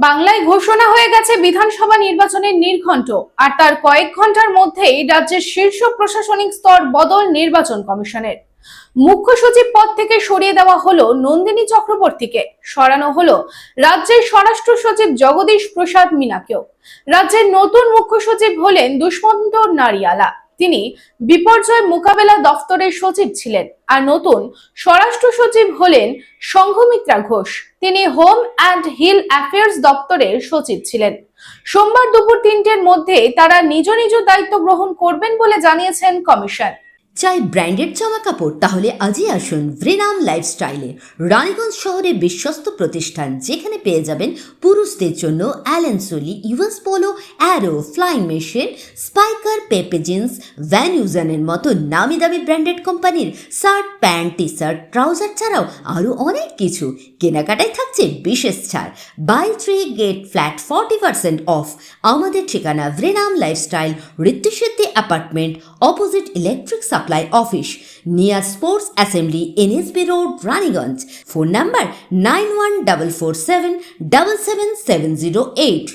বাংলায় ঘোষণা হয়ে গেছে বিধানসভা নির্বাচনের নির্ঘণ্ট, আর তার কয়েক ঘন্টার মধ্যেই রাজ্যের শীর্ষ প্রশাসনিক স্তর বদল নির্বাচন কমিশনের। মুখ্য সচিব পদ থেকে সরিয়ে দেওয়া হলো নন্দিনী চক্রবর্তীকে, সরানো হলো রাজ্যের স্বরাষ্ট্র সচিব জগদীশ প্রসাদ মীনাকেও। রাজ্যের নতুন মুখ্য সচিব হলেন দুষ্মন্ত নারিয়ালা। তিনি বিপর্যয় মোকাবেলা দফতরের সচিব ছিলেন। আর নতুন স্বরাষ্ট্র সচিব হলেন সংঘমিত্রা ঘোষ। তিনি হোম অ্যান্ড হিল অ্যাফেয়ার্স দপ্তরের সচিব ছিলেন। সোমবার দুপুর 3টের মধ্যে তারা নিজ নিজ দায়িত্ব গ্রহণ করবেন বলে জানিয়েছেন কমিশন। চাই ব্র্যান্ডেড জামা কাপড়? তাহলে আজই আসুন ভ্রিনাম লাইফস্টাইলে, রানীগঞ্জ শহরে বিশ্বস্ত প্রতিষ্ঠান, যেখানে পেয়ে যাবেন পুরুষদের জন্য Allen Solly, US Polo, Arrow, Flying Machine, Spykar, Pepe Jeans, Van ইউজানের মতো নামি দামি ব্র্যান্ডেড কোম্পানির shirt, pant, T shirt, trouser ছাড়াও আরও অনেক কিছু। কেনাকাটায় থাকছে বিশেষ ছাড়, বাই 3 গেট ফ্ল্যাট 40% অফ। আমাদের ঠিকানা ভ্রিনাম lifestyle, Ritusiddhi apartment, opposite electric supply office, near sports assembly, NSB road, Raniganj. Phone number 9144777708।